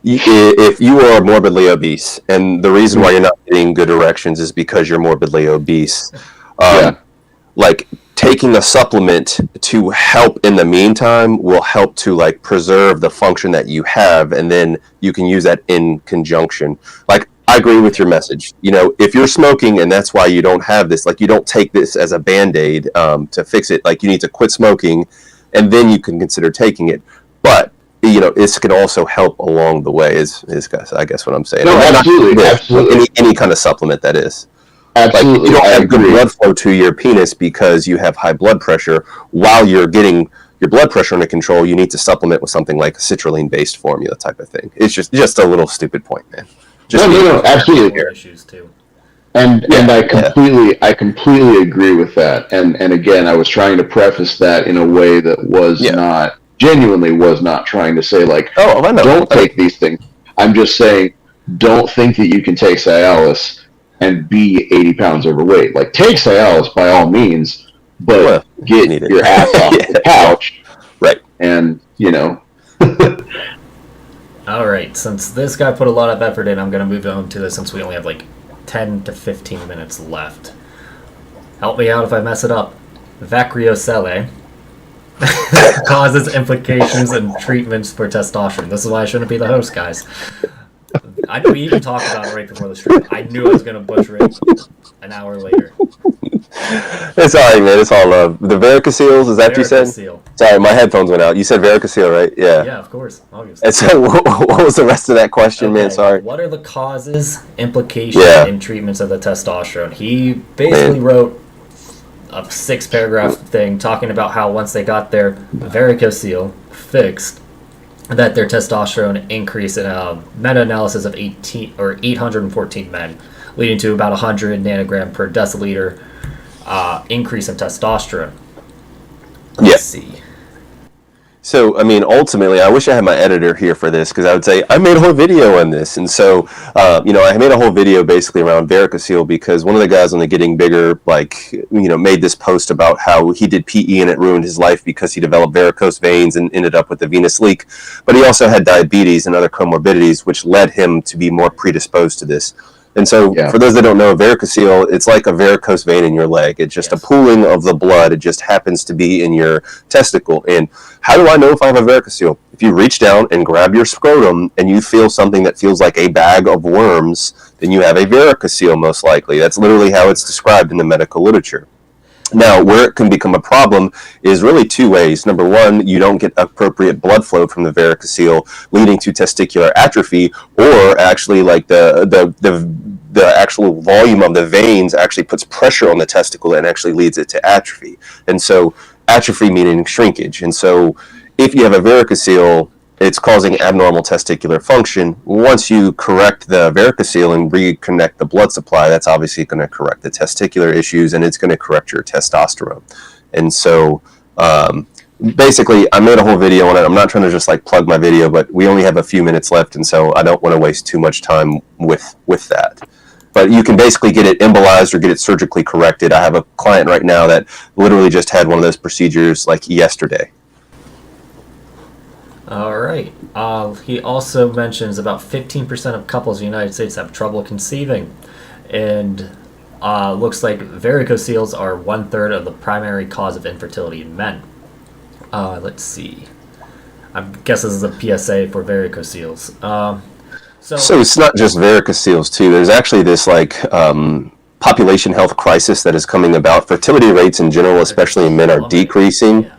if you are morbidly obese, and the reason why you're not getting good erections is because you're morbidly obese, Yeah. like taking a supplement to help in the meantime will help to like preserve the function that you have, and then you can use that in conjunction. Like, I agree with your message. You know, if you're smoking and that's why you don't have this, like, you don't take this as a band-aid to fix it. Like, you need to quit smoking and then you can consider taking it. But you know, this can also help along the way. Is I guess what I'm saying. No, And absolutely, not absolutely. any kind of supplement that is. Like, Absolutely. you don't I have good agree. blood flow to your penis because you have high blood pressure. While you're getting your blood pressure under control, you need to supplement with something like a citrulline-based formula type of thing. It's just a little stupid point, man. Just No, absolutely. Issues too. And I completely agree with that. And again, I was trying to preface that in a way that was not genuinely was not trying to say like, I know. don't take these things. I'm just saying, don't think that you can take Cialis and be 80 pounds overweight. Like, take Cialis by all means, but get your ass off the couch. Right. And, you know. All right, since this guy put a lot of effort in, I'm going to move on to this since we only have like 10 to 15 minutes left. Help me out if I mess it up. Vacrocele causes implications and treatments for testosterone. This is why I shouldn't be the host, guys. I know we even talked about it right before the stream. I knew I was going to butcher it an hour later. It's all right, man. It's all love. The varicocele, is that what you said? Varicocele. Sorry, my headphones went out. You said varicocele, right? Yeah. Yeah, of course. Obviously. And so, what was the rest of that question, man? Sorry. What are the causes, implications, and treatments of the testosterone? He basically wrote a 6-paragraph thing talking about how once they got their varicocele fixed, that their testosterone increased in a meta-analysis of 814 men, leading to about 100 nanogram per deciliter increase in testosterone. Let's see. So, I mean, ultimately, I wish I had my editor here for this, because I would say, I made a whole video on this. And so, I made a whole video basically around varicocele, because one of the guys on the Getting Bigger, made this post about how he did PE and it ruined his life because he developed varicose veins and ended up with a venous leak. But he also had diabetes and other comorbidities, which led him to be more predisposed to this. And so, for those that don't know, varicocele, it's like a varicose vein in your leg. It's just a pooling of the blood. It just happens to be in your testicle. And how do I know if I have a varicocele? If you reach down and grab your scrotum and you feel something that feels like a bag of worms, then you have a varicocele, most likely. That's literally how it's described in the medical literature. Now, where it can become a problem is really two ways. Number one, you don't get appropriate blood flow from the varicocele, leading to testicular atrophy, or actually, like the actual volume of the veins actually puts pressure on the testicle and actually leads it to atrophy. And so, atrophy meaning shrinkage. And so, if you have a varicocele, it's causing abnormal testicular function. Once you correct the varicocele and reconnect the blood supply, that's obviously going to correct the testicular issues, and it's going to correct your testosterone. And so, basically, I made a whole video on it. I'm not trying to just like plug my video, but we only have a few minutes left, and so I don't want to waste too much time with that. But you can basically get it embolized or get it surgically corrected. I have a client right now that literally just had one of those procedures like yesterday. All right. He also mentions about 15% of couples in the United States have trouble conceiving, and looks like varicoceles are 1/3 of the primary cause of infertility in men. Let's see. I guess this is a PSA for varicoceles. So it's not just varicoceles too. There's actually this population health crisis that is coming about. Fertility rates in general, especially in men, are decreasing. Yeah.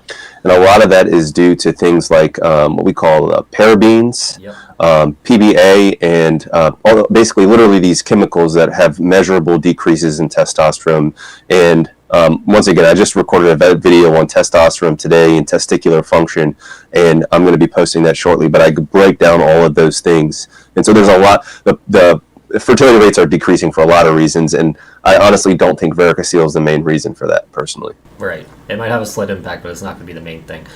And a lot of that is due to things like what we call parabens, PBA, and basically literally these chemicals that have measurable decreases in testosterone. And once again, I just recorded a video on testosterone today and testicular function, and I'm going to be posting that shortly. But I break down all of those things. And so there's a lot, the fertility rates are decreasing for a lot of reasons, and I honestly don't think varicocele is the main reason for that, personally. Right. It might have a slight impact, but it's not going to be the main thing.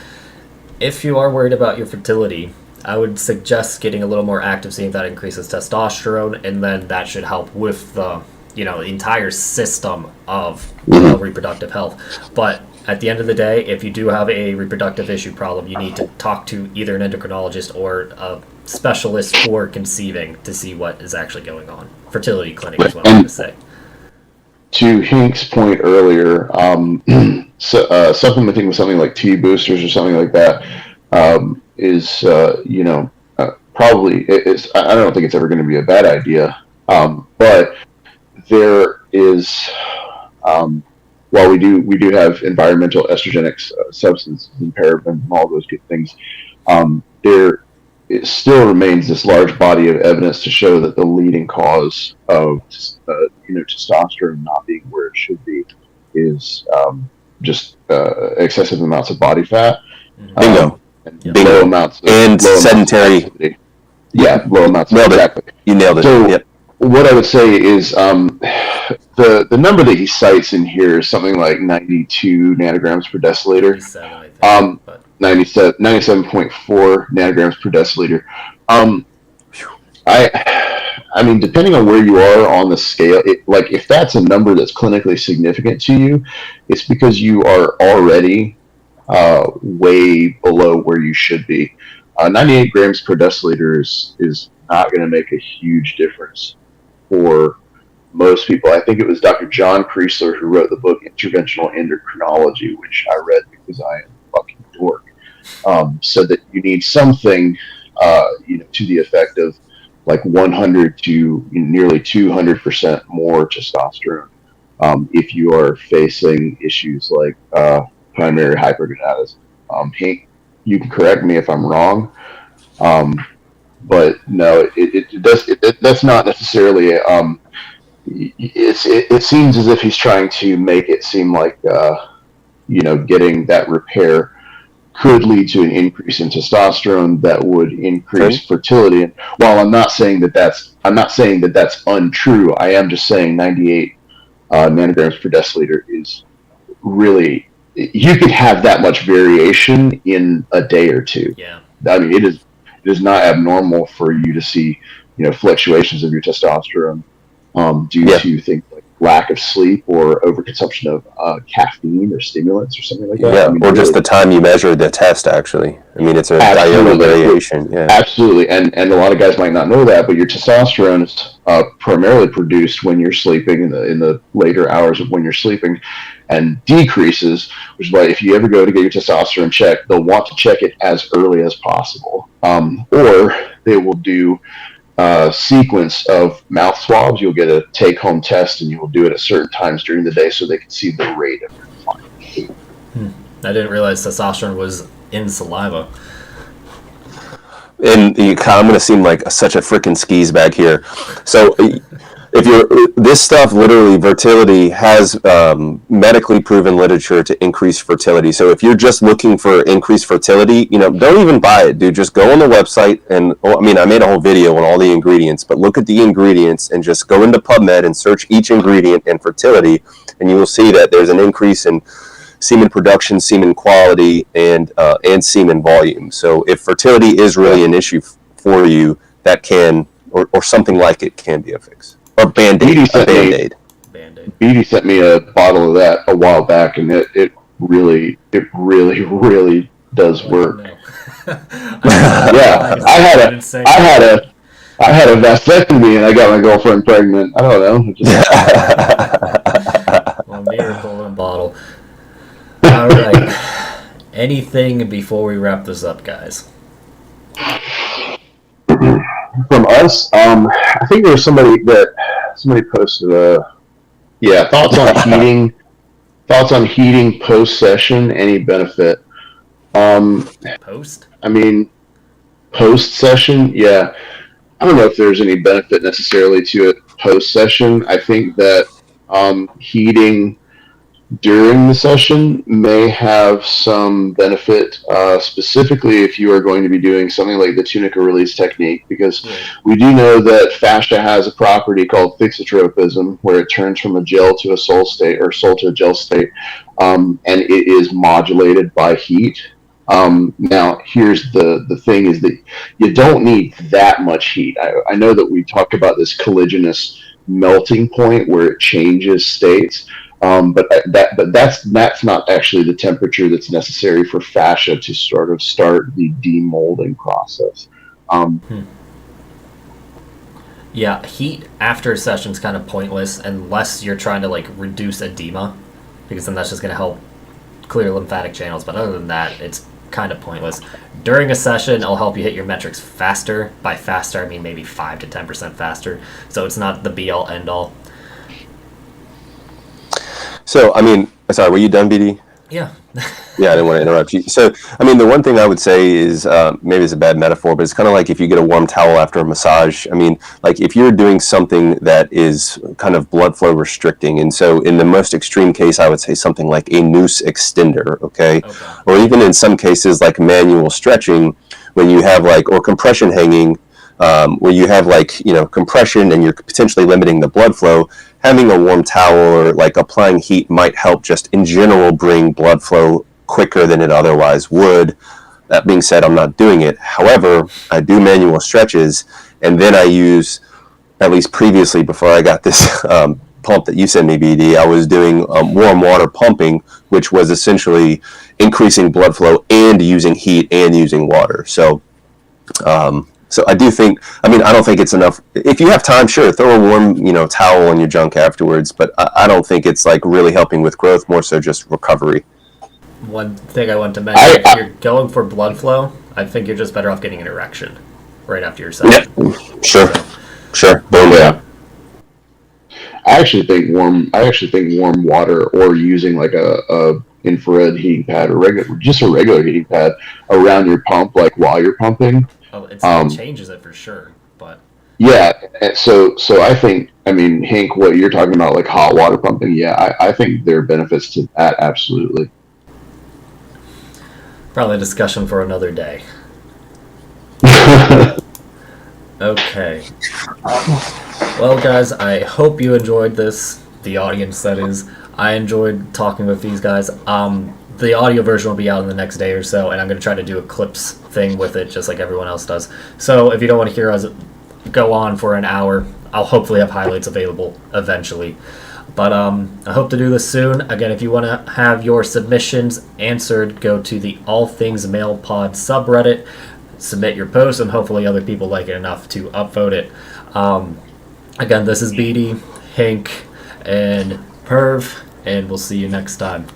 If you are worried about your fertility, I would suggest getting a little more active, seeing if that increases testosterone, and then that should help with the entire system of reproductive health. But at the end of the day, if you do have a reproductive issue problem, you need to talk to either an endocrinologist or a specialist for conceiving to see what is actually going on. Fertility clinic is what I'm going to say. To Hank's point earlier, supplementing with something like T boosters or something like that is, probably is. I don't think it's ever going to be a bad idea. But there is, while we do have environmental estrogenic substances and parabens and all those good things, there it still remains this large body of evidence to show that the leading cause of testosterone not being where it should be is just excessive amounts of body fat. Bingo. Low amounts of, sedentary. Activity. Yeah, low amounts. Exactly. You nailed it. So yep. What I would say is the number that he cites in here is something like 92 nanograms per deciliter. 97, I think, but 97.4 nanograms per deciliter. I mean, depending on where you are on the scale, like if that's a number that's clinically significant to you, it's because you are already way below where you should be. 98 grams per deciliter is not going to make a huge difference for most people. I think it was Dr. John Priestler who wrote the book Interventional Endocrinology, which I read because I am a fucking dork. Said that you need something, to the effect of like 100 to nearly 200% more testosterone if you are facing issues like primary hypergonadism. Hank, you can correct me if I'm wrong, but no, that's not necessarily. It seems as if he's trying to make it seem like getting that repair could lead to an increase in testosterone that would increase fertility. And while I'm not saying that that's untrue, I am just saying 98 nanograms per deciliter is really, you could have that much variation in a day or two. Yeah. I mean, it is not abnormal for you to see, fluctuations of your testosterone due to things like lack of sleep or overconsumption of caffeine or stimulants or something like that. Yeah, I mean, or just the time you measure the test, actually. I mean, it's a diurnal variation. Yeah. Absolutely, and a lot of guys might not know that, but your testosterone is primarily produced when you're sleeping, in the later hours of when you're sleeping, and decreases, which is why if you ever go to get your testosterone checked, they'll want to check it as early as possible. Or they will do sequence of mouth swabs. You'll get a take-home test, and you will do it at certain times during the day so they can see the rate of your decline. I didn't realize testosterone was in saliva. And I'm going to seem like such a freaking skis bag here. So this stuff, literally, fertility has medically proven literature to increase fertility. So if you're just looking for increased fertility, don't even buy it, dude. Just go on the website and, I made a whole video on all the ingredients, but look at the ingredients and just go into PubMed and search each ingredient and fertility, and you will see that there's an increase in semen production, semen quality, and semen volume. So if fertility is really an issue for you, that can, or something like it, can be a fix. Or Band-Aid. Band-Aid. Beatty sent me a bottle of that a while back, and it really does work. Yeah, I had a vasectomy and I got my girlfriend pregnant. I don't know. Well, miracle in a bottle. All right. Anything before we wrap this up, guys? From us, I think there was somebody posted thoughts on heating post session, any benefit. Post session, yeah. I don't know if there's any benefit necessarily to it post session. I think that heating during the session may have some benefit, specifically if you are going to be doing something like the tunica release technique, because we do know that fascia has a property called thixotropism, where it turns from a gel to a sol state, or sol to a gel state, and it is modulated by heat. Now, here's the thing is that you don't need that much heat. I know that we talked about this colliginous melting point where it changes states. But that's not actually the temperature that's necessary for fascia to sort of start the demolding process. Yeah, heat after a session's kind of pointless unless you're trying to like reduce edema, because then that's just going to help clear lymphatic channels. But other than that, it's kind of pointless. During a session, it'll help you hit your metrics faster. By faster, I mean maybe 5 to 10% faster. So it's not the be all end all. So, I mean, sorry, were you done, BD? Yeah. Yeah, I didn't want to interrupt you. So, I mean, the one thing I would say is maybe it's a bad metaphor, but it's kind of like if you get a warm towel after a massage. I mean, like if you're doing something that is kind of blood flow restricting, and so in the most extreme case, I would say something like a noose extender, okay? Or even in some cases like manual stretching, when you have like, or compression hanging, where you have like, you know, compression and you're potentially limiting the blood flow. Having a warm towel or like applying heat might help just in general bring blood flow quicker than it otherwise would. That being said, I'm not doing it. However, I do manual stretches, and then I use, at least previously before I got this pump that you sent me, BD, I was doing warm water pumping, which was essentially increasing blood flow and using heat and using water. So I do think, I mean, I don't think it's enough. If you have time, sure, throw a warm, you know, towel on your junk afterwards, but I don't think it's like really helping with growth, more so just recovery. One thing I want to mention, if you're going for blood flow, I think you're just better off getting an erection right after your session. Yeah, sure. Boom, yeah. I actually think warm water or using like a infrared heating pad or just a regular heating pad around your pump, like while you're pumping. Oh, it changes it for sure, but yeah. So I think, I mean, Hank, what you're talking about, like hot water pumping, yeah, I think there are benefits to that, absolutely. probably a discussion for another day. Okay. Well, guys, I hope you enjoyed this. The audience, that is. I enjoyed talking with these guys. The audio version will be out in the next day or so, and I'm going to try to do a clips thing with it, just like everyone else does. So if you don't want to hear us go on for an hour, I'll hopefully have highlights available eventually. But I hope to do this soon. Again, if you want to have your submissions answered, go to the All Things Male Pod subreddit, submit your post, and hopefully other people like it enough to upvote it. Again, this is BD, Hank, and Perv, and we'll see you next time.